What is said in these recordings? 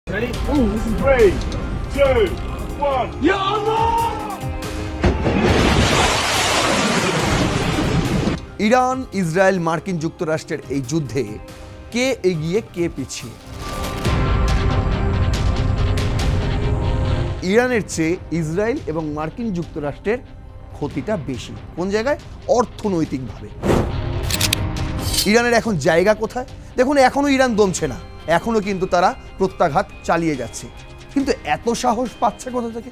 Ready? 3, 2, 1. Ya Allah! Iran, Israel, মার্কিন যুক্তরাষ্ট্রের এই যুদ্ধে কে এগিয়ে কে পিছিয়ে? ইরানের চেয়ে ইসরায়েল এবং মার্কিন যুক্তরাষ্ট্রের ক্ষতিটা বেশি। কোন জায়গায়? অর্থনৈতিকভাবে। ইরানের এখন জায়গা কোথায়? দেখুন, এখনো ইরান দমছে না, এখনো কিন্তু তারা প্রত্যাঘাত চালিয়ে যাচ্ছে। কিন্তু এত সাহস পাচ্ছে কোথা থেকে?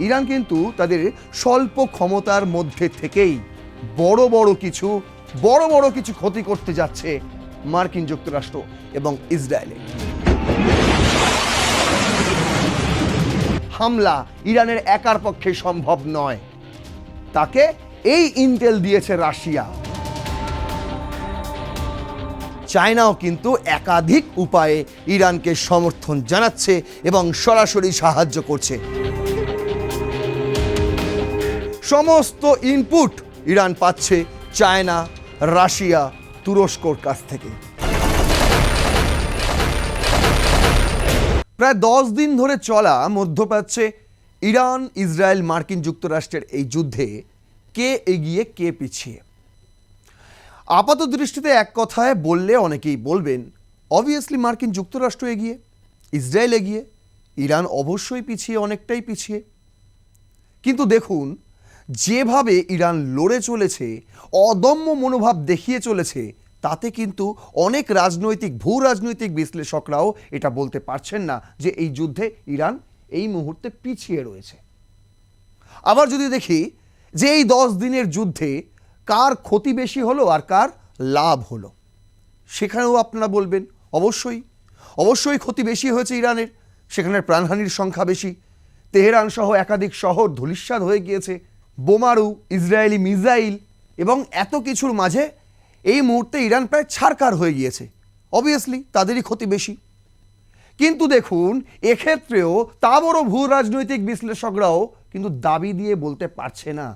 ইরান কিন্তু তাদের স্বল্প ক্ষমতার মধ্যে থেকেই বড় বড় কিছু ক্ষতি করতে যাচ্ছে মার্কিন যুক্তরাষ্ট্র এবং ইসরায়েলে। হামলা ইরানের একার পক্ষে সম্ভব নয়, তাকে এই ইন্টেল দিয়েছে রাশিয়া। চায়নাও কিন্তু একাধিক উপায়ে ইরানকে সমর্থন জানাচ্ছে এবং সরাসরি সাহায্য করছে। সমস্ত ইনপুট ইরান পাচ্ছে চায়না, রাশিয়া, তুরস্কর কাছ থেকে। প্রায় 10 দিন ধরে চলা মধ্যপ্রাচ্যে ইরান, ইসরায়েল, মার্কিন যুক্তরাষ্ট্রের এই যুদ্ধে কে এগিয়ে কে পিছিয়ে? আপাত দৃষ্টিতে এক কথায় বললে অনেকেই বলবেন অবভিয়াসলি মার্কিন যুক্তরাষ্ট্র এগিয়ে, ইসরায়েল এগিয়ে, ইরান অবশ্যই পিছিয়ে, অনেকটাই পিছিয়ে। কিন্তু দেখুন, যেভাবে ইরান লড়ে চলেছে, অদম্য মনোভাব দেখিয়ে চলেছে, তাতে কিন্তু অনেক ভূ রাজনৈতিক বিশ্লেষকরাও এটা বলতে পারছেন না যে এই যুদ্ধে ইরান এই মুহূর্তে পিছিয়ে রয়েছে। আবার যদি দেখি যে এই 10 দিনের যুদ্ধে কার ক্ষতি বেশি হলো আর কার লাভ হলো, সেখানেও আপনারা বলবেন অবশ্যই ক্ষতি বেশি হয়েছে ইরানের। সেখানের প্রাণহানির সংখ্যা বেশি। তেহরান সহ একাধিক শহর ধূলিসাৎ হয়ে গিয়েছে। বোমারু, ইসরায়েলি মিসাইল এবং এত কিছুর মাঝে এই মুহূর্তে ইরান প্রায় ছারকার হয়ে গিয়েছে। অবভিয়াসলি তাদেরই ক্ষতি বেশি। কিন্তু দেখুন, এক্ষেত্রেও তা বড় ভূ রাজনৈতিক বিশ্লেষকরাও কিন্তু দাবি দিয়ে বলতে পারছে না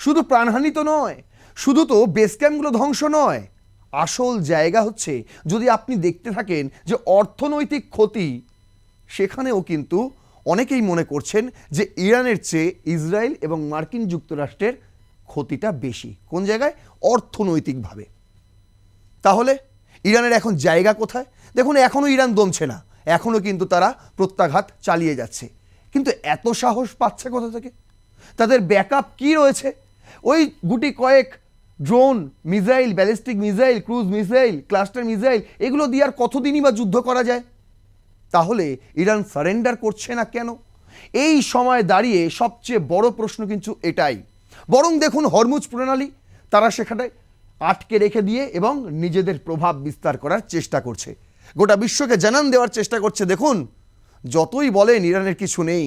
শুধু প্রাণহানি তো নয়, শুধু তো বেস ক্যাম্পগুলো ধ্বংস নয়, আসল জায়গা হচ্ছে যদি আপনি দেখতে থাকেন যে অর্থনৈতিক ক্ষতি, সেখানেও কিন্তু অনেকেই মনে করছেন যে ইরানের চেয়ে ইসরায়েল এবং মার্কিন যুক্তরাষ্ট্রের ক্ষতিটা বেশি। কোন জায়গায়? অর্থনৈতিকভাবে। তাহলে ইরানের এখন জায়গা কোথায়? দেখুন, এখনো ইরান দমছে না, এখনো কিন্তু তারা প্রত্যাঘাত চালিয়ে যাচ্ছে। কিন্তু এত সাহস পাচ্ছে কোথা থেকে? তাদের ব্যাকআপ কি রয়েছে? ওই গুটি কয়েক drone, missile, ballistic missile, cruise missile, cluster missile, এগুলো দিয়ে আর কতদিনই বা যুদ্ধ করা যায়? তাহলে ইরান সারেন্ডার করছে না কেন? এই সময় দাঁড়িয়ে সবচেয়ে বড় প্রশ্ন কিন্তু এটাই। বরং দেখুন, হরমুজ প্রণালী তারা সেখানে আটকে রেখে দিয়ে এবং নিজেদের প্রভাব বিস্তার করার চেষ্টা করছে, গোটা বিশ্বকে জানান দেওয়ার চেষ্টা করছে। দেখুন, যতই বলেন ইরানের কিছু নেই,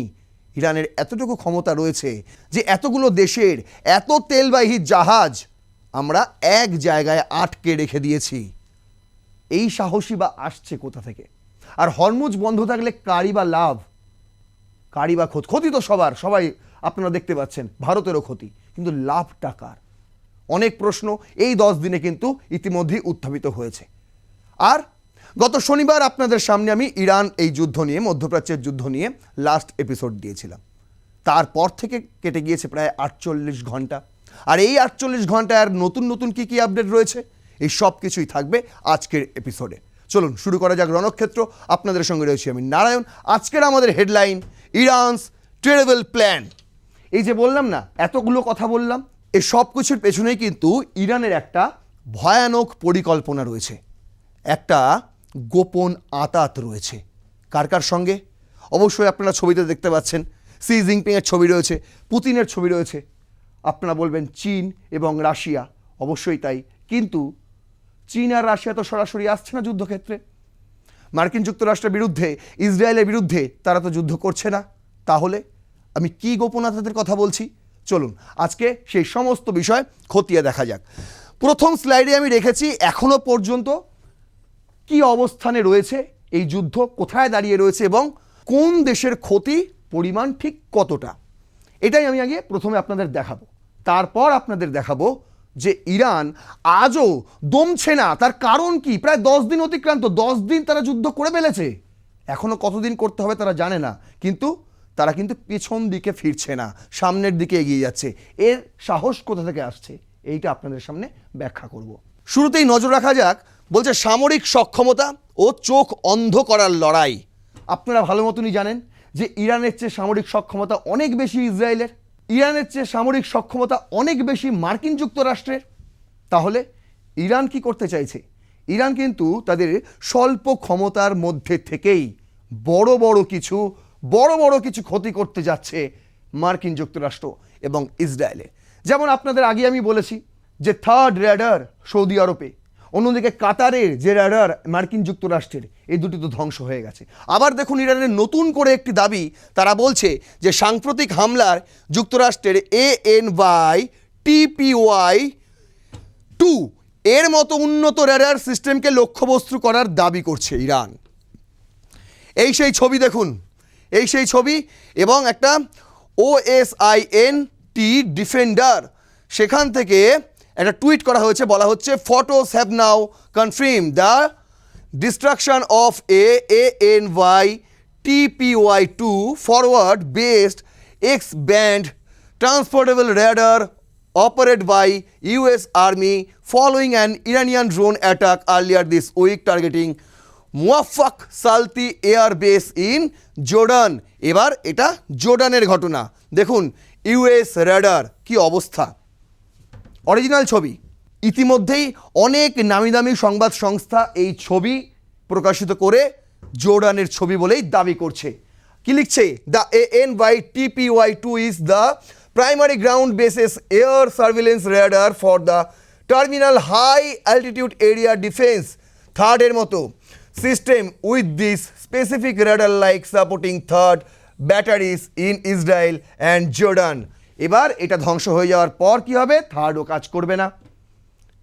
ইরানের এতটুকু ক্ষমতা রয়েছে যে এতগুলো দেশের এত তেলবাহী জাহাজ আমরা এক জায়গায় আটকে রেখে দিয়েছি। এই সাহসী বা আসছে কোথা থেকে? আর হরমুজ বন্ধ থাকলে কারি বা লাভ, কারি বা ক্ষতি? তো সবাই আপনারা দেখতে পাচ্ছেন, ভারতেরও ক্ষতি, কিন্তু লাভ টাকার অনেক প্রশ্ন এই 10 দিনে কিন্তু ইতিমধ্যেই উত্থাপিত হয়েছে। আর গত শনিবার আপনাদের সামনে আমি ইরান এই যুদ্ধ নিয়ে, মধ্যপ্রাচ্যের যুদ্ধ নিয়ে লাস্ট এপিসোড দিয়েছিলাম। তারপর থেকে কেটে গিয়েছে প্রায় 48 ঘন্টা। আর এই 48 ঘন্টায় আর নতুন কি আপডেট রয়েছে, এই সব কিছুই থাকবে আজকের এপিসোডে। চলুন শুরু করা যাক রণক্ষেত্র। আপনাদের সঙ্গে রয়েছি আমি নারায়ণ। আজকের আমাদের হেডলাইন, ইরানস টেরিবল প্ল্যান। এই যে বললাম না, এতগুলো কথা বললাম, এই সব কিছুর পেছনেই কিন্তু ইরানের একটা ভয়ানক পরিকল্পনা রয়েছে, একটা গোপন আঁতাত রয়েছে। কার সঙ্গে? অবশ্যই আপনারা ছবিতে দেখতে পাচ্ছেন, সি জিনপিংয়ের ছবি রয়েছে, পুতিনের ছবি রয়েছে। আপনারা বলবেন চীন এবং রাশিয়া, অবশ্যই তাই। কিন্তু চীন আর রাশিয়া তো সরাসরি আসছে না যুদ্ধক্ষেত্রে। মার্কিন যুক্তরাষ্ট্রের বিরুদ্ধে, ইসরায়েলের বিরুদ্ধে তারা তো যুদ্ধ করছে না। তাহলে আমি কি গোপন আঁতাতের কথা বলছি? চলুন আজকে সেই সমস্ত বিষয় খতিয়ে দেখা যাক। প্রথম স্লাইডে আমি রেখেছি এখনো পর্যন্ত কি অবস্থানে রয়েছে এই যুদ্ধ, কোথায় দাঁড়িয়ে রয়েছে এবং কোন দেশের ক্ষতি পরিমাণ ঠিক কতটা। এটাই আমি আগে প্রথমে আপনাদের দেখাবো, তারপর আপনাদের দেখাবো যে ইরান আজও দমছে না, তার কারণ কি? প্রায় 10 দিন অতিক্রান্ত, 10 দিন তারা যুদ্ধ করে ফেলেছে, এখনো কতদিন করতে হবে তারা জানে না, কিন্তু তারা কিন্তু পেছন দিকে ফিরছে না, সামনের দিকে এগিয়ে যাচ্ছে। এর সাহস কোথা থেকে আসছে এইটা আপনাদের সামনে ব্যাখ্যা করব। শুরুতেই নজর রাখা যাক, বলছে সামরিক সক্ষমতা ও চোখ অন্ধ করার লড়াই। আপনারা ভালো মতনই জানেন যে ইরানের চেয়ে সামরিক সক্ষমতা অনেক বেশি ইসরায়েলের, ইরানের চেয়ে সামরিক সক্ষমতা অনেক বেশি মার্কিন যুক্তরাষ্ট্রের। তাহলে ইরান কি করতে চাইছে? ইরান কিন্তু তাদের স্বল্প ক্ষমতার মধ্যে থেকেই বড় বড় কিছু ক্ষতি করতে যাচ্ছে মার্কিন যুক্তরাষ্ট্র এবং ইসরায়েলে। যেমন আপনাদের আগে আমি বলেছি যে থার্ড র্যাডার সৌদি আরবে, অন্যদিকে কাতারের যে র্যাডার মার্কিন যুক্তরাষ্ট্রের, এই দুটি তো ধ্বংস হয়ে গেছে। আবার দেখুন ইরানের নতুন করে একটি দাবি, তারা বলছে যে সাম্প্রতিক হামলার যুক্তরাষ্ট্রের ANYTPY-2 এর মতো উন্নত র্যাডার সিস্টেমকে লক্ষ্যবস্তু করার দাবি করছে ইরান। এই সেই ছবি দেখুন, এই সেই ছবি, এবং একটা OSINT ডিফেন্ডার, সেখান থেকে একটা টুইট করা হয়েছে, বলা হচ্ছে photos have now confirm the destruction of ANYTPY-2 forward based X band transportable radar operated by US Army following an Iranian drone attack earlier this week targeting Muwaffaq Salti air base in Jordan. এবার এটা জর্ডানের ঘটনা। দেখুন US radar, কি অবস্থা। Original ছবি, ইতিমধ্যেই অনেক নামি দামি সংবাদ সংস্থা এই ছবি প্রকাশিত করে জর্ডানের ছবি বলেই দাবি করছে। কি লিখছে? The ANYTPY-2 is the primary ground based air surveillance radar for the terminal high altitude area defence থার্ডের মতো system with this specific radar like supporting THAAD batteries in Israel and Jordan. এবার এটা ধ্বংস হয়ে যাওয়ার পর কি হবে? থার্ডও কাজ করবে না।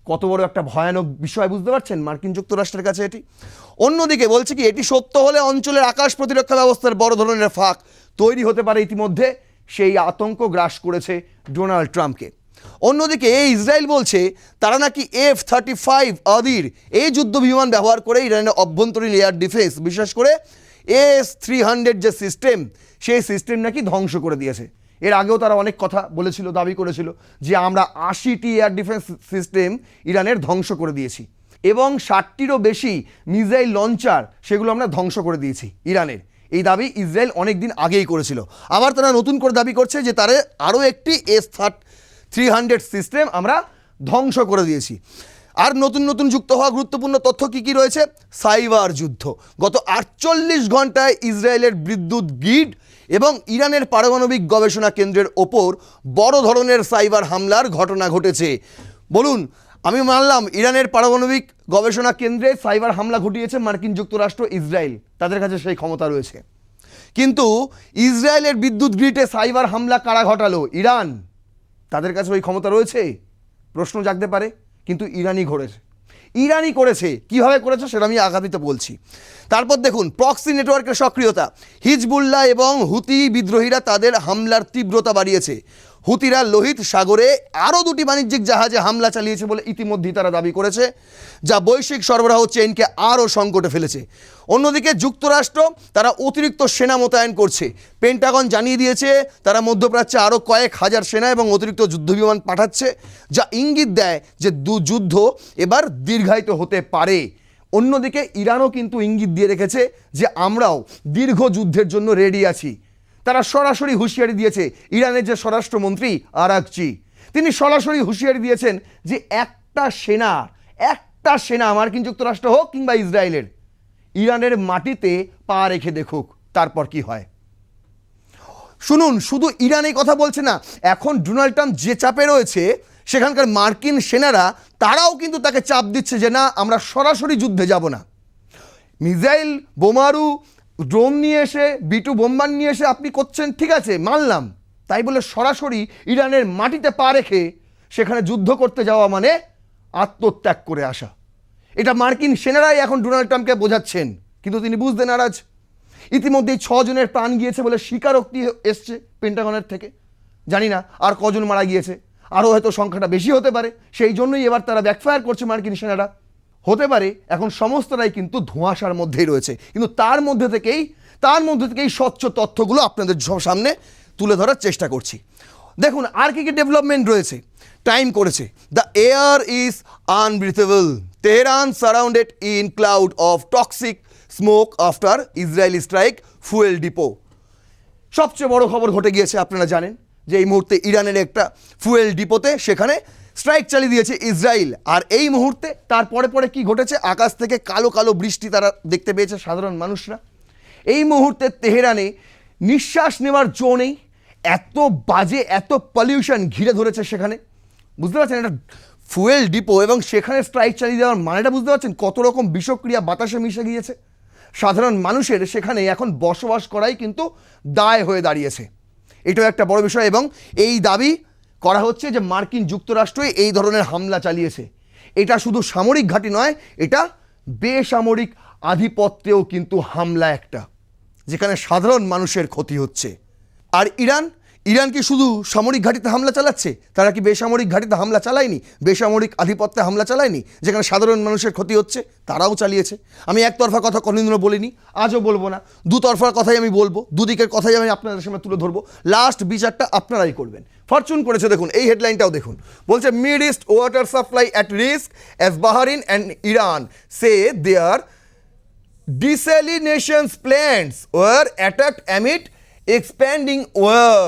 কত বড় একটা ভয়ানক বিষয়, বুঝতে পারছেন মার্কিন যুক্তরাষ্ট্রের কাছে এটি। অন্যদিকে বলছে কি, এটি সত্য হলে অঞ্চলের আকাশ প্রতিরক্ষা ব্যবস্থার বড় ধরনের ফাঁক তৈরি হতে পারে। ইতিমধ্যে সেই আতঙ্ক গ্রাস করেছে ডোনাল্ড ট্রাম্পকে। অন্যদিকে ইসরায়েল বলছে তারা নাকি F-35 আদির এই যুদ্ধ বিমান ব্যবহার করে ইরানের অভ্যন্তরীণ এয়ার ডিফেন্স, বিশেষ করে AS-300 যে সিস্টেম, সেই সিস্টেম নাকি ধ্বংস করে দিয়েছে। এর আগেও তারা অনেক কথা বলেছিল, দাবি করেছিল যে আমরা 80টি এয়ার ডিফেন্স সিস্টেম ইরানের ধ্বংস করে দিয়েছি, এবং 60টিরও বেশি মিসাইল লঞ্চার, সেগুলো আমরা ধ্বংস করে দিয়েছি ইরানের। এই দাবি ইসরায়েল অনেক দিন আগেই করেছিল। আবার তারা নতুন করে দাবি করছে যে তারা আরও একটি S-300 সিস্টেম আমরা ধ্বংস করে দিয়েছি। আর নতুন নতুন যুক্ত হওয়া গুরুত্বপূর্ণ তথ্য কী রয়েছে? সাইবার যুদ্ধ। গত 48 ঘন্টায় ইসরায়েলের বিদ্যুৎ গ্রিড এবং ইরানের পারমাণবিক গবেষণা কেন্দ্রের ওপর বড় ধরনের সাইবার হামলার ঘটনা ঘটেছে। বলুন, আমি মানলাম ইরানের পারমাণবিক গবেষণা কেন্দ্রে সাইবার হামলা ঘটিয়েছে মার্কিন যুক্তরাষ্ট্র, ইসরায়েল, তাদের কাছে সেই ক্ষমতা রয়েছে। কিন্তু ইসরায়েলের বিদ্যুৎ গ্রিডে সাইবার হামলা কারা ঘটালো? ইরান। তাদের কাছে ওই ক্ষমতা রয়েছে? প্রশ্ন জাগতে পারে। কিন্তু ইরানই করেছে। কিভাবে করেছে সেটা আমি আগামীতে বলছি। তারপর দেখুন প্রক্সি নেটওয়ার্কের সক্রিয়তা। হিজবুল্লাহ এবং হুতি বিদ্রোহীরা তাদের হামলার তীব্রতা বাড়িয়েছে। হুতিরা লোহিত সাগরে আরও 2টি বাণিজ্যিক জাহাজে হামলা চালিয়েছে বলে ইতিমধ্যেই তারা দাবি করেছে, যা বৈশ্বিক সরবরাহ চেইনকে আরও সংকটে ফেলেছে। অন্যদিকে যুক্তরাষ্ট্র তারা অতিরিক্ত সেনা মোতায়েন করছে। পেন্টাগন জানিয়ে দিয়েছে তারা মধ্যপ্রাচ্যে আরও কয়েক হাজার সেনা এবং অতিরিক্ত যুদ্ধবিমান পাঠাচ্ছে, যা ইঙ্গিত দেয় যে যুদ্ধ এবার দীর্ঘায়িত হতে পারে। অন্যদিকে ইরানও কিন্তু ইঙ্গিত দিয়ে রেখেছে যে আমরাও দীর্ঘ যুদ্ধের জন্য রেডি আছি। তারা সরাসরি হুঁশিয়ারি দিয়েছে। ইরানের যে স্বরাষ্ট্রমন্ত্রী আরাকচি, তিনি সরাসরি হুঁশিয়ারি দিয়েছেন যে একটা সেনা মার্কিন যুক্তরাষ্ট্র হোক কিংবা ইসরায়েলের, ইরানের মাটিতে পা রেখে দেখুক, তারপর কি হয়। শুনুন, শুধু ইরান এই কথা বলছে না, এখন ডোনাল্ড ট্রাম্প যে চাপে রয়েছে, সেখানকার মার্কিন সেনারা তারাও কিন্তু তাকে চাপ দিচ্ছে যে না, আমরা সরাসরি যুদ্ধে যাব না। মিসাইল, বোমারু, ড্রোন নিয়ে এসে, B-2 বোম্বার নিয়ে এসে আপনি করছেন, ঠিক আছে, মানলাম। তাই বলে সরাসরি ইরানের মাটিতে পা রেখে সেখানে যুদ্ধ করতে যাওয়া মানে আত্মত্যাগ করে আসা। এটা মার্কিন সেনারাই এখন ডোনাল্ড ট্রাম্পকে বোঝাচ্ছেন, কিন্তু তিনি বুঝতে নারাজ। ইতিমধ্যেই 6 জনের প্রাণ গিয়েছে বলে স্বীকারোক্তি এসছে পেন্টাগনের থেকে। জানি না আর কজন মারা গিয়েছে। আরও হয়তো সংখ্যাটা বেশি হতে পারে, সেই জন্যই এবার তারা ব্যাকফায়ার করছে মার্কিন সেনারা। হতে পারে এখন সমস্তটাই কিন্তু ধোঁয়াশার মধ্যেই রয়েছে, কিন্তু তার মধ্যে থেকেই স্বচ্ছ তথ্যগুলো আপনাদের সামনে তুলে ধরার চেষ্টা করছি। দেখুন আর কি ডেভেলপমেন্ট রয়েছে। টাইম করেছে, the air is unbreathable, Tehran surrounded in cloud of toxic smoke after Israeli strike fuel depot. সবচেয়ে বড় খবর ঘটে গিয়েছে, আপনারা জানেন যে এই মুহূর্তে ইরানের একটা ফুয়েল ডিপোতে সেখানে স্ট্রাইক চালিয়ে দিয়েছে ইসরায়েল। আর এই মুহূর্তে তারপরে পরে কি ঘটেছে, আকাশ থেকে কালো কালো বৃষ্টি তারা দেখতে পেয়েছে সাধারণ মানুষরা। এই মুহূর্তে তেহরানে নিঃশ্বাস নেওয়ার জো নেই, এত বাজে, এত পলিউশন ঘিরে ধরেছে সেখানে। বুঝতে পারছেন, এটা ফুয়েল ডিপো এবং সেখানে স্ট্রাইক চালিয়ে দেওয়ার মানেটা বুঝতে পারছেন, কত রকম বিষক্রিয়া বাতাসে মিশে গিয়েছে। সাধারণ মানুষের সেখানে এখন বসবাস করাই কিন্তু দায় হয়ে দাঁড়িয়েছে। এটাও একটা বড় বিষয় এবং এই দাবি করা হচ্ছে যে মার্কিন যুক্তরাষ্ট্রই এই ধরনের হামলা চালিয়েছে। এটা শুধু সামরিক ঘাঁটি নয়, এটা বেসামরিক আধিপত্যেও কিন্তু হামলা একটা, যেখানে সাধারণ মানুষের ক্ষতি হচ্ছে। আর ইরান কি শুধু সামরিক ঘাঁটিতে হামলা চালাচ্ছে? তারা কি বেসামরিক ঘাঁটিতে হামলা চালায়নি? বেসামরিক আধিপত্যে হামলা চালায়নি যেখানে সাধারণ মানুষের ক্ষতি হচ্ছে? তারাও চালিয়েছে। আমি একতরফা কথা কোনোদিনও বলিনি, আজও বলবো না। দুতরফার কথাই আমি বলবো, দুদিকের কথাই আমি আপনাদের সামনে তুলে ধরবো। লাস্ট বিচারটা আপনারাই করবেন। ফরচুন করেছে, দেখুন এই হেডলাইনটাও দেখুন, বলছে mid east water supply at risk as Bahrain and Iran say their desalination plants were attacked amid expanding war.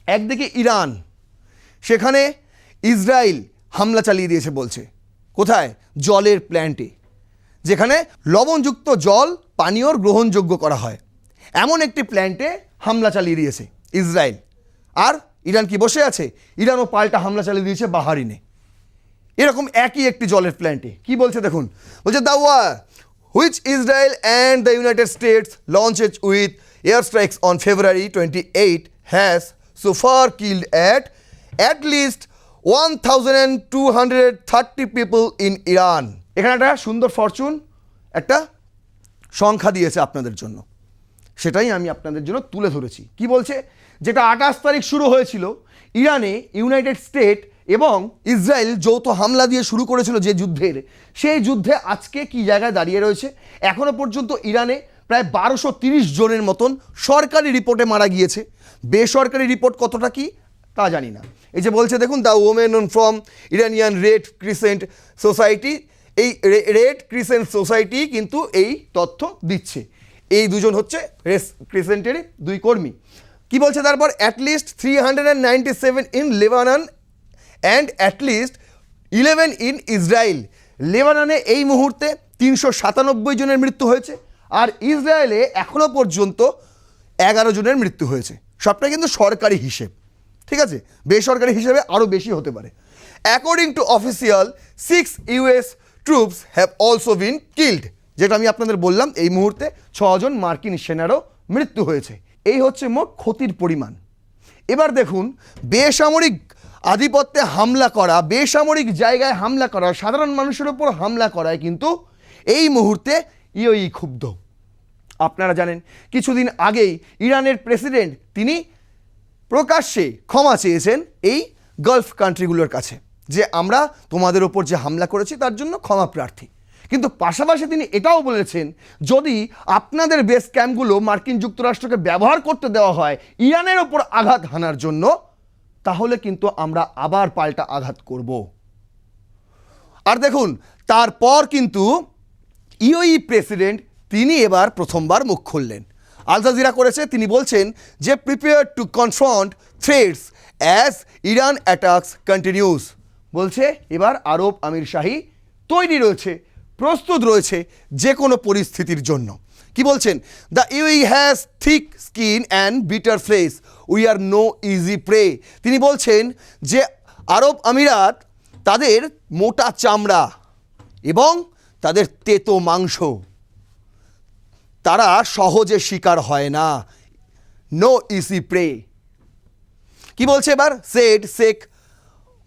একদিকে ইরান, সেখানে ইসরায়েল হামলা চালিয়ে দিয়েছে বলছে। কোথায়? জলের প্ল্যান্টে, যেখানে লবণযুক্ত জল পানীয় গ্রহণযোগ্য করা হয়, এমন একটি প্ল্যান্টে হামলা চালিয়ে দিয়েছে ইসরায়েল। আর ইরান কি বসে আছে? ইরানও পাল্টা হামলা চালিয়ে দিয়েছে বাহারিনে, এরকম একই একটি জলের প্ল্যান্টে। কি বলছে দেখুন, বলছে the war which Israel and the United States launched with airstrikes on February 28 has so far killed at least 1,230 people in Iran. এখানে একটা সুন্দর ফরচুন একটা সংখ্যা দিয়েছে আপনাদের জন্য, সেটাই আমি আপনাদের জন্য তুলে ধরেছি। কি বলছে? যেটা 28 তারিখ শুরু হয়েছিল ইরানে, ইউনাইটেড স্টেট এবং ইসরায়েল যৌথ হামলা দিয়ে শুরু করেছিল যে যুদ্ধের, সেই যুদ্ধে আজকে কি জায়গায় দাঁড়িয়ে রয়েছে? এখনও পর্যন্ত ইরানে প্রায় 1230 জনের মতন সরকারি রিপোর্টে মারা গিয়েছে। বেসরকারি রিপোর্ট কতটা কি তা জানি না। এই যে বলছে দেখুন, the women from Iranian red crescent society, এই রেড ক্রিসেন্ট সোসাইটি কিন্তু এই তথ্য দিচ্ছে। এই দুজন হচ্ছে রেড ক্রিসেন্টের দুই কর্মী। কি বলছে তারপর? At least 397 in Lebanon and at least 11 in Israel. লেবাননে এই মুহূর্তে 397 জনের মৃত্যু হয়েছে, আর ইসরায়েলে এখনও পর্যন্ত 11 জনের মৃত্যু হয়েছে। সবটাই কিন্তু সরকারি হিসেব, ঠিক আছে? বেসরকারি হিসেবে আরও বেশি হতে পারে। According to official 6 US troops have also been killed, যেটা আমি আপনাদের বললাম, এই মুহূর্তে 6 জন মার্কিন সেনারও মৃত্যু হয়েছে। এই হচ্ছে মোট ক্ষতির পরিমাণ। এবার দেখুন, বেসামরিক আধিপত্যে হামলা করা, বেসামরিক জায়গায় হামলা করা, সাধারণ মানুষের ওপর হামলা করায় কিন্তু এই মুহূর্তে ইউএই ক্ষুব্ধ। আপনারা জানেন কিছুদিন আগেই ইরানের প্রেসিডেন্ট তিনি প্রকাশ্যে ক্ষমা চেয়েছেন এই গালফ কান্ট্রিগুলোর কাছে, যে আমরা তোমাদের ওপর যে হামলা করেছি তার জন্য ক্ষমা প্রার্থী। কিন্তু পাশাপাশি তিনি এটাও বলেছেন, যদি আপনাদের বেস ক্যাম্পগুলো মার্কিন যুক্তরাষ্ট্রকে ব্যবহার করতে দেওয়া হয় ইরানের ওপর আঘাত হানার জন্য, তাহলে কিন্তু আমরা আবার পাল্টা আঘাত করব। আর দেখুন, তারপর কিন্তু ইউএই প্রেসিডেন্ট তিনি এবার প্রথমবার মুখ খুললেন। আল জাজিরা করেছে, তিনি বলছেন যে prepare to confront threats as Iran attacks continuous. বলছে এবার আরব আমির শাহী তৈরি রয়েছে, প্রস্তুত রয়েছে যে কোনো পরিস্থিতির জন্য। কি বলছেন? The UAE has thick skin and bitter flesh, we are no easy prey. তিনি বলছেন যে আরব আমিরাত তাদের মোটা চামড়া এবং তাদের তেতো মাংস, তারা সহজে শিকার হয় না, নো ইজি প্রে। কি বলছে এবার? Said Sheikh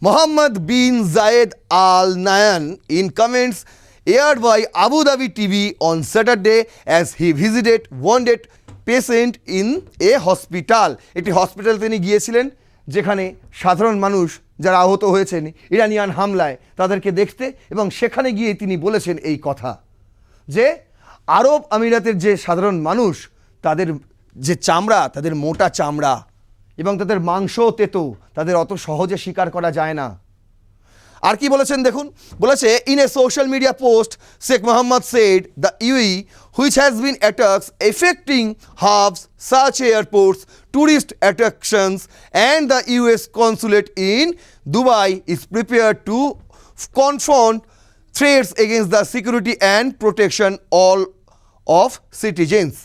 Mohammed bin Zayed Al Nahyan in comments aired by Abu Dhabi TV on Saturday as he visited wounded patient in a hospital. একটি হসপিটাল তিনি গিয়েছিলেন যেখানে সাধারণ মানুষ যারা আহত হয়েছেন ইরানিয়ান হামলায় তাদেরকে দেখতে, এবং সেখানে গিয়ে তিনি বলেছেন এই কথা যে আরব আমিরাতের যে সাধারণ মানুষ তাদের যে চামড়া, তাদের মোটা চামড়া এবং তাদের মাংস তেতো, তাদের অত সহজে স্বীকার করা যায় না। আর কি বলেছেন দেখুন, বলেছে in a social media post Sheikh Mohammad said the UE which has been attacks affecting hubs such airports tourist attractions and the US consulate in Dubai is prepare to confront threats against the security and protection all of citizens।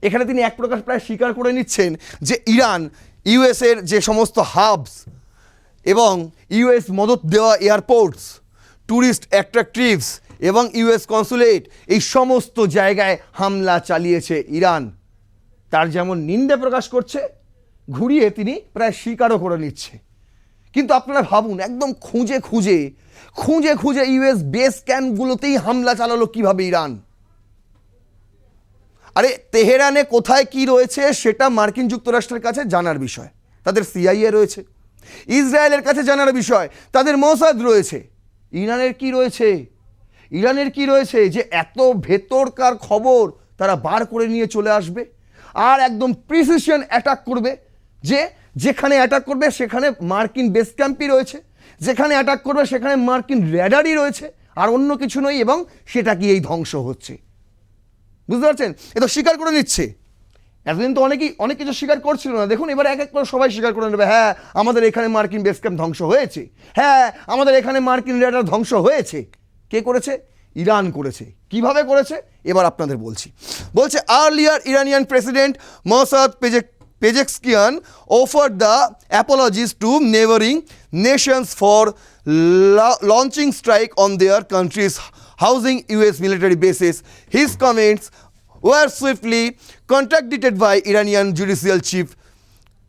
এখানে তিনি এক প্রকার প্রায় স্বীকার করে নিচ্ছেন যে Iran ইউএসের যে সমস্ত হাবস এবং ইউএস মদত দেওয়া এয়ারপোর্টস, ট্যুরিস্ট অ্যাট্রাকটিভস এবং ইউএস কনসুলেট, এই সমস্ত জায়গায় হামলা চালিয়েছে ইরান। তার যেমন নিন্দা প্রকাশ করছে, ঘুরিয়ে তিনি প্রায় স্বীকারও করে নিচ্ছে। কিন্তু আপনারা ভাবুন, একদম খুঁজে খুঁজে ইউএস বেস ক্যাম্পগুলোতেই হামলা চালালো কিভাবে ইরান। আরে তেহরানে কোথায় কি রয়েছে সেটা মার্কিন যুক্তরাষ্ট্রের কাছে জানার বিষয়, তাদের সিআইএ রয়েছে। ইসরায়েলের কাছে জানার বিষয়, তাদের মোসাদ রয়েছে। ইরানের কি রয়েছে যে এত ভেতরকার খবর তারা বার করে নিয়ে চলে আসবে আর একদম প্রিসিশন অ্যাটাক করবে, যে যেখানে অ্যাটাক করবে সেখানে মার্কিন বেস ক্যাম্পই রয়েছে, যেখানে অ্যাটাক করবে সেখানে মার্কিন র্যাডারই রয়েছে, আর অন্য কিছু নয়, এবং সেটা কি এই ধ্বংস হচ্ছে। বুঝতে পারছেন? এ তো স্বীকার করে নিচ্ছে। এতদিন তো অনেক কিছু স্বীকার করছিল না, দেখুন এবার এক এক করে সবাই স্বীকার করে নেবে, হ্যাঁ আমাদের এখানে মার্কিন বেস ক্যাম্প ধ্বংস হয়েছে, হ্যাঁ আমাদের এখানে মার্কিন র্যাডার ধ্বংস হয়েছে। কে করেছে? ইরান করেছে। কিভাবে করেছে এবার আপনাদের বলছে earlier Iranian president Mossad Pezeshkian offered the apologies to neighboring nations for launching strike on their countries housing US military bases. His comments were swiftly contradicted by Iranian judicial chief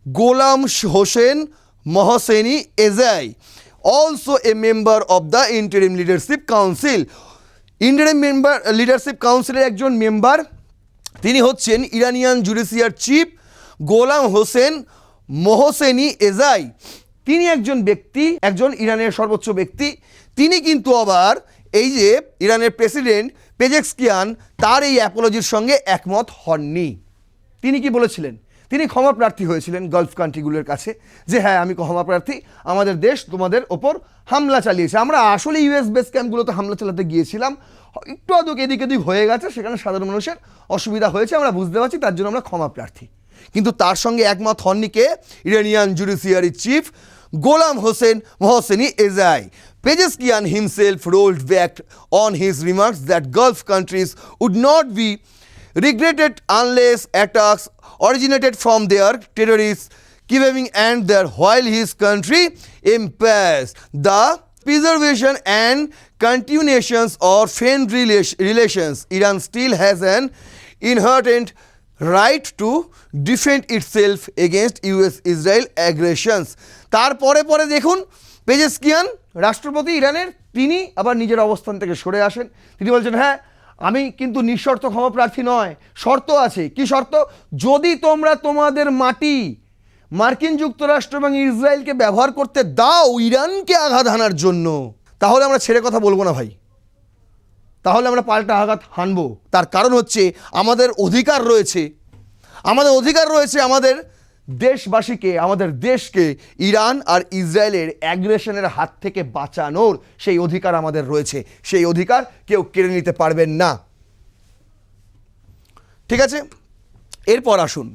Gholam Hossein Mohseni Ezai, also a member of the Interim Leadership Council. Interim Leadership Council একজন member, তিনি হচ্ছেন Iranian judiciary chief Gholam Hossein Mohseni এজাই। তিনি একজন ইরানের সর্বোচ্চ ব্যক্তি। তিনি কিন্তু আবার এই যে ইরানের প্রেসিডেন্ট পেজেশকিয়ান তার এই অ্যাপোলজির সঙ্গে একমত হননি। তিনি কি বলেছিলেন? তিনি ক্ষমা প্রার্থী হয়েছিলেন গালফ কান্ট্রিগুলোর কাছে, যে হ্যাঁ আমি ক্ষমা প্রার্থী, আমাদের দেশ তোমাদের ওপর হামলা চালিয়েছে, আমরা আসলে ইউএস বেস ক্যাম্পগুলোতে হামলা চালাতে গিয়েছিলাম, একটু আদৌ এদিক ওদিক হয়ে গেছে, সেখানে সাধারণ মানুষের অসুবিধা হয়েছে, আমরা বুঝতে পারছি, তার জন্য আমরা ক্ষমা প্রার্থী। কিন্তু তার সঙ্গে একমত হননি কে? Iranian judiciary chief Gholam Hossein Mohseni Ejei. Pezeshkian himself rolled back on his remarks that Gulf countries would not be regretted unless attacks originated from their terrorists kidnapping and their while his country employs the preservation and continuations of friendly relations. Iran still has an inherent right to defend itself against US-Israel aggressions. তারপরে দেখুন Pezeshkian রাষ্ট্রপতি ইরানের, তিনি আবার নিজের অবস্থান থেকে সরে আসেন। তিনি বলছেন হ্যাঁ আমি কিন্তু নিঃশর্ত ক্ষমা প্রার্থী নয়, শর্ত আছে। কি শর্ত? যদি তোমরা তোমাদের মাটি মার্কিন যুক্তরাষ্ট্র এবং ইসরায়েলকে ব্যবহার করতে দাও ইরানকে আঘাত হানার জন্য, তাহলে আমরা ছেড়ে কথা বলবো না ভাই, তাহলে আমরা পাল্টা আঘাত হানবো। তার কারণ হচ্ছে আমাদের অধিকার রয়েছে আমাদের দেশবাসীকে, আমাদের দেশকে ইরান আর ইসরায়েলের অ্যাগ্রেশনের হাত থেকে বাঁচানোর সেই অধিকার আমাদের রয়েছে, সেই অধিকার কেউ কেড়ে নিতে পারবেন না। ঠিক আছে, এরপর আসুন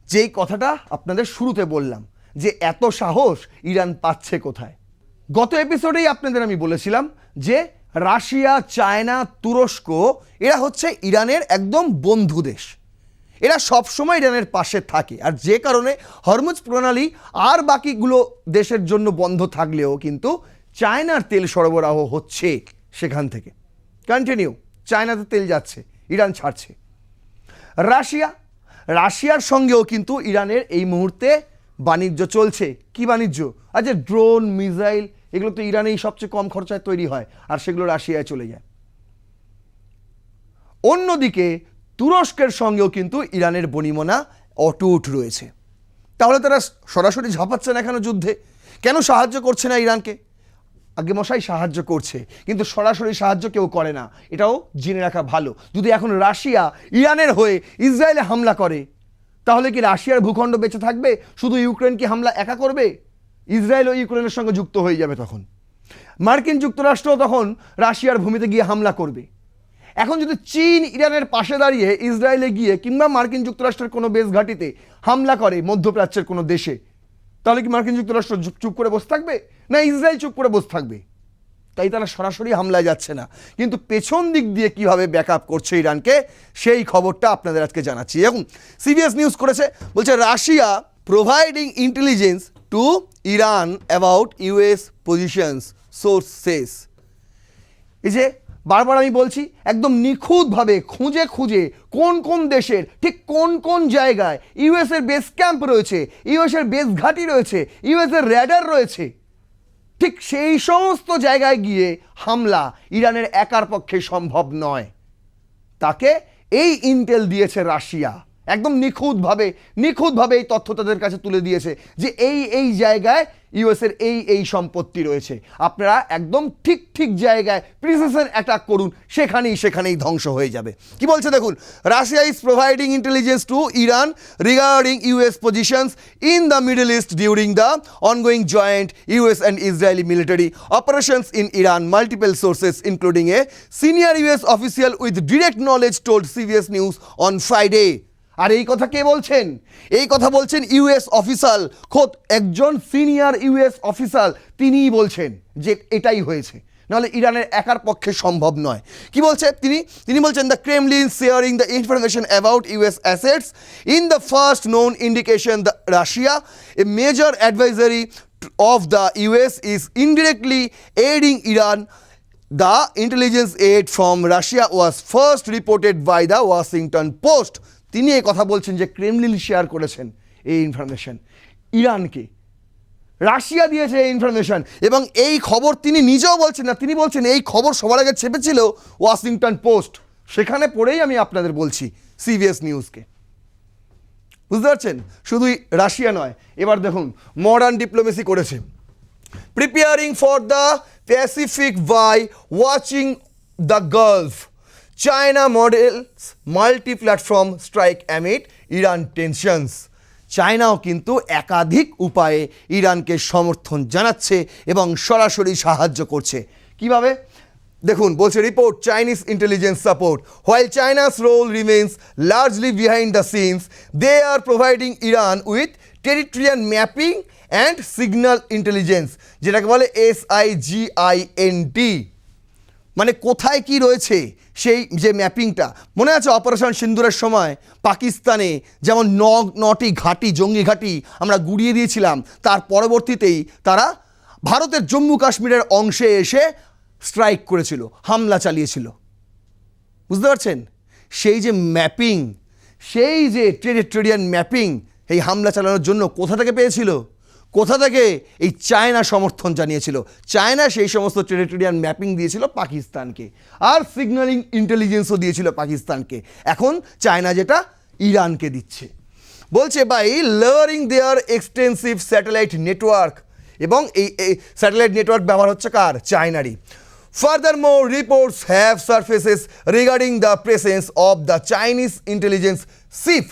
যেই কথাটা আপনাদের শুরুতে বললাম, যে এত সাহস ইরান পাচ্ছে কোথায়। গত এপিসোডেই আপনাদের আমি বলেছিলাম যে রাশিয়া, চায়না, তুরস্ক এরা হচ্ছে ইরানের একদম বন্ধু দেশ, এরা সবসময় ইরানের পাশে থাকে। আর যে কারণে হরমুজ প্রণালী আর বাকিগুলো দেশের জন্য বন্ধ থাকলেও কিন্তু চায়নার তেল সরবরাহ হচ্ছে সেখান থেকে কন্টিনিউ, চায়নাতে তেল যাচ্ছে, ইরান ছাড়ছে। রাশিয়ার সঙ্গেও কিন্তু ইরানের এই মুহূর্তে বাণিজ্য চলছে। কি বাণিজ্য? আচ্ছা ড্রোন, মিসাইল, এগুলো তো ইরানেই সবচেয়ে কম খরচায় তৈরি হয় আর সেগুলো রাশিয়ায় চলে যায়। অন্যদিকে তুরস্কের সঙ্গেও কিন্তু ইরানের বনিমনা অটুট রয়েছে। তাহলে তারা সরাসরি ঝাঁপাচ্ছে না কেন যুদ্ধে? কেন সাহায্য করছে না ইরানকে? আগে মশাই সাহায্য করছে, কিন্তু সরাসরি সাহায্য কেউ করে না, এটাও জেনে রাখা ভালো। যদি এখন রাশিয়া ইরানের হয়ে ইসরায়েলে হামলা করে, তাহলে কি রাশিয়ার ভূখণ্ড বেঁচে থাকবে? শুধু ইউক্রেন কি হামলা একা করবে? ইসরায়েল ও ইউক্রেনের সঙ্গে যুক্ত হয়ে যাবে। তখন মার্কিন যুক্তরাষ্ট্র তখন রাশিয়ার ভূমিতে গিয়ে হামলা করবে। এখন যদি চীন ইরানের পাশে দাঁড়িয়ে ইসরায়েলে গিয়ে কিংবা মার্কিন যুক্তরাষ্ট্রের কোনো বেস ঘাঁটিতে হামলা করে মধ্যপ্রাচ্যের কোনো দেশে, তাহলে কি মার্কিন যুক্তরাষ্ট্র চুপ করে বসে থাকবে? না ইসরায়েল চুপ করে বসে থাকবে? তাই তারা সরাসরি হামলায় যাচ্ছে না, কিন্তু পেছন দিক দিয়ে কিভাবে ব্যাকআপ করছে ইরানকে, সেই খবরটা আপনাদের আজকে জানাচ্ছি। এখন সিবিএস নিউজ করেছে, বলছে Russia providing intelligence to Iran about US positions, source says. এই যে বারবার আমি বলছি, একদম নিখুঁতভাবে খুঁজে খুঁজে কোন কোন দেশের ঠিক কোন কোন জায়গায় ইউএসের বেস ক্যাম্প রয়েছে, ইউএসের বেস ঘাঁটি রয়েছে, ইউএসের র্যাডার রয়েছে, ঠিক সেই সমস্ত জায়গায় গিয়ে হামলা ইরানের একার পক্ষে সম্ভব নয়। তাকে এই ইন্টেল দিয়েছে রাশিয়া, একদম নিখুঁতভাবে এই তথ্য তাদের কাছে তুলে দিয়েছে যে এই জায়গায় ইউএসের এই সম্পত্তি রয়েছে, আপনারা একদম ঠিক জায়গায় প্রিসিশন অ্যাটাক করুন, সেখানেই ধ্বংস হয়ে যাবে। কি বলছে দেখুন, Russia is providing intelligence to Iran regarding US positions in the Middle East during the ongoing joint US and Israeli military operations in Iran, multiple sources including a senior US official with direct knowledge told CBS News on Friday. আর এই কথা কে বলছেন? এই কথা বলছেন US official, খোদ একজন senior US official, তিনিই বলছেন যে এটাই হয়েছে, নাহলে ইরানের একার পক্ষে সম্ভব নয়। কি বলছে তিনি বলছেন, the Kremlin sharing the information about US assets in the first known indication the Russia a major advisory of the US is indirectly adding Iran. The intelligence aid from Russia was first reported by the Washington Post. তিনি এই কথা বলছেন যে Kremlin share করেছেন এই information ইরানকে, Russia দিয়েছে এই ইনফরমেশন, এবং এই খবর তিনি নিজেও বলছেন না, তিনি বলছেন এই খবর সবার আগে ছেপেছিল ওয়াশিংটন পোস্ট, সেখানে পড়েই আমি আপনাদের বলছি সিবিএস নিউজকে। বুঝতে পারছেন? শুধুই রাশিয়া নয়, এবার দেখুন মডার্ন ডিপ্লোমেসি করেছে। Preparing for the Pacific by watching the Gulf, China models multi platform strike amid Iran tensions. চায়নাও কিন্তু একাধিক উপায়ে ইরানকে সমর্থন জানাচ্ছে এবং সরাসরি সাহায্য করছে। কিভাবে দেখুন, বলছে report Chinese intelligence support while China's role remains largely behind the scenes, they are providing Iran with territorial mapping and signal intelligence, যেটাকে বলে SIGINT। মানে কোথায় কি রয়েছে সেই যে ম্যাপিংটা, মনে আছে অপারেশন সিন্দুরের সময় পাকিস্তানে যেমন 9টি ঘাঁটি, জঙ্গি ঘাঁটি আমরা গুড়িয়ে দিয়েছিলাম, তার পরবর্তীতেই তারা ভারতের জম্মু কাশ্মীরের অংশে এসে স্ট্রাইক করেছিল, হামলা চালিয়েছিল। বুঝতে পারছেন? সেই যে ম্যাপিং, সেই যে টেরিটোরিয়াল ম্যাপিং, এই হামলা চালানোর জন্য কোথা থেকে পেয়েছিল? কোথা থেকে? এই চায়না সমর্থন জানিয়েছিল। চায়না সেই সমস্ত টেরিটোরিয়াল ম্যাপিং দিয়েছিল পাকিস্তানকে, আর সিগন্যালিং ইন্টেলিজেন্সও দিয়েছিল পাকিস্তানকে। এখন চায়না যেটা ইরানকে দিচ্ছে, বলছে by layering their extensive satellite network, এবং এই স্যাটেলাইট নেটওয়ার্ক ব্যবহার হচ্ছে কার? চায়নারই। Furthermore, reports have surfaces regarding the presence of the Chinese intelligence ship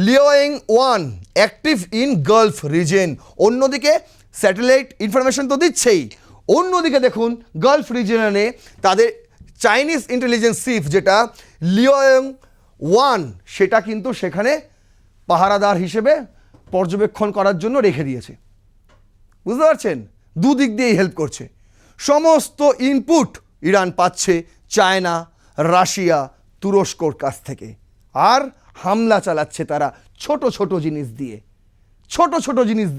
Liaoying-1 active in Gulf reason. অন্যদিকে স্যাটেলাইট ইনফরমেশন তো দিচ্ছেই, অন্যদিকে দেখুন গালফ রিজনে তাদের চাইনিজ ইন্টেলিজেন্স শিপ যেটা লিওয়ং-1, সেটা কিন্তু সেখানে পাহারাদার হিসেবে পর্যবেক্ষণ করার জন্য রেখে দিয়েছে। বুঝতে পারছেন? দুদিক দিয়েই হেল্প করছে। সমস্ত ইনপুট ইরান পাচ্ছে চায়না, রাশিয়া, তুরস্কর কাছ থেকে, আর হামলা চালাচ্ছে তারা ছোট ছোট জিনিস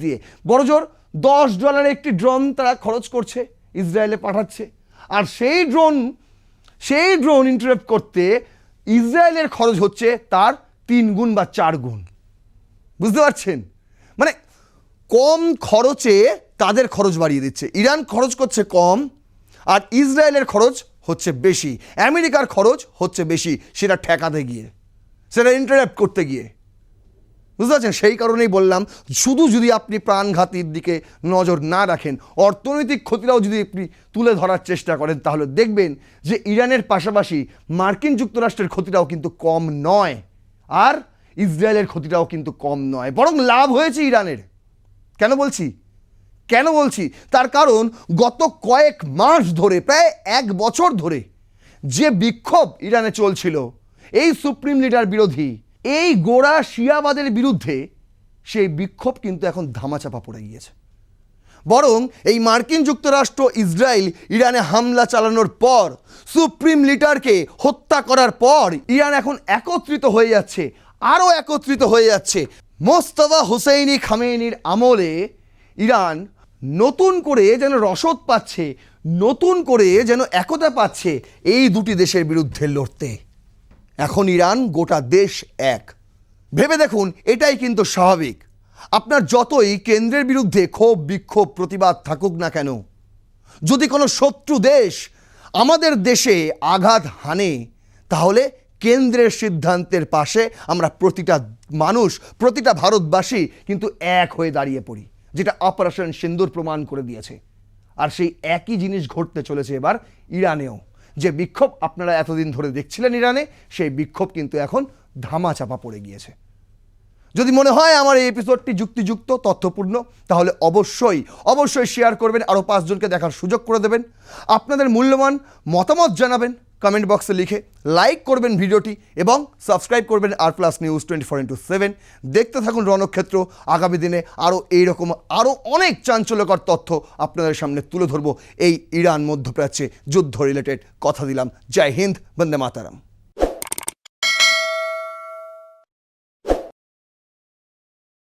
দিয়ে। বড়জোর $10 একটি ড্রোন তারা খরচ করছে, ইসরায়েলে পাঠাচ্ছে, আর সেই ড্রোন ইন্টারপ্ট করতে ইসরায়েলের খরচ হচ্ছে তার 3 গুণ বা 4 গুণ। বুঝতে পারছেন? মানে কম খরচে তাদের খরচ বাড়িয়ে দিচ্ছে। ইরান খরচ করছে কম, আর ইসরায়েলের খরচ হচ্ছে বেশি, আমেরিকার খরচ হচ্ছে বেশি, সেটা ঠেকাতে গিয়ে, সেটা ইন্টারাপ্ট করতে গিয়ে। বুঝতে পারছেন? সেই কারণেই বললাম, শুধু যদি আপনি প্রাণঘাতীর দিকে নজর না রাখেন, অর্থনৈতিক ক্ষতিটাও যদি আপনি তুলে ধরার চেষ্টা করেন, তাহলে দেখবেন যে ইরানের পাশাপাশি মার্কিন যুক্তরাষ্ট্রের ক্ষতিটাও কিন্তু কম নয়, আর ইসরায়েলের ক্ষতিটাও কিন্তু কম নয়, বরং লাভ হয়েছে ইরানের। কেন বলছি তার কারণ গত কয়েক মাস ধরে, প্রায় 1 বছর ধরে যে বিক্ষোভ ইরানে চলছিল এই সুপ্রিম লিডার বিরোধী, এই গোড়া শিয়াবাদের বিরুদ্ধে, সেই বিক্ষোভ কিন্তু এখন ধামাচাপা পড়ে গিয়েছে। বরং এই মার্কিন যুক্তরাষ্ট্র ইসরায়েল ইরানে হামলা চালানোর পর, সুপ্রিম লিডারকে হত্যা করার পর ইরান এখন একত্রিত হয়ে যাচ্ছে, আরও একত্রিত হয়ে যাচ্ছে। মোস্তফা হুসেইনি খামেনির আমলে ইরান নতুন করে যেন রসদ পাচ্ছে, নতুন করে যেন একতা পাচ্ছে এই দুটি দেশের বিরুদ্ধে লড়তে। এখন ইরান গোটা দেশ এক। ভেবে দেখুন, এটাই কিন্তু স্বাভাবিক। আপনার যতই কেন্দ্রের বিরুদ্ধে ক্ষোভ বিক্ষোভ প্রতিবাদ থাকুক না কেন, যদি কোনো শত্রু দেশ আমাদের দেশে আঘাত হানে, তাহলে কেন্দ্রের সিদ্ধান্তের পাশে আমরা প্রতিটা মানুষ, প্রতিটা ভারতবাসী কিন্তু এক হয়ে দাঁড়িয়ে পড়ি, যেটা অপারেশন সিন্দুর প্রমাণ করে দিয়েছে। আর সেই একই জিনিস ঘটতে চলেছে এবার ইরানেও। যে বিক্ষোভ আপনারা এতদিন ধরে দেখছিলেন ইরানে, সেই বিক্ষোভ কিন্তু এখন ধামাচাপা পড়ে গিয়েছে। যদি মনে হয় আমার এই এপিসোডটি যুক্তিযুক্ত, তথ্যপূর্ণ, তাহলে অবশ্যই শেয়ার করবেন, আরও 5 জনকে দেখার সুযোগ করে দেবেন। আপনাদের মূল্যবান মতামত জানাবেন কমেন্ট বক্সে লিখে, লাইক করবেন ভিডিওটি এবং সাবস্ক্রাইব করবেন আর+ নিউজ 24x7। দেখতে থাকুন রণক্ষেত্র। আগামী দিনে এইরকম আরও অনেক চাঞ্চল্যকর তথ্য আপনাদের সামনে তুলে ধরবো। এই ইরান মধ্যপ্রাচ্যে যুদ্ধ রিলেটেড কথা দিলাম। জয় হিন্দ, বন্দে মাতারাম।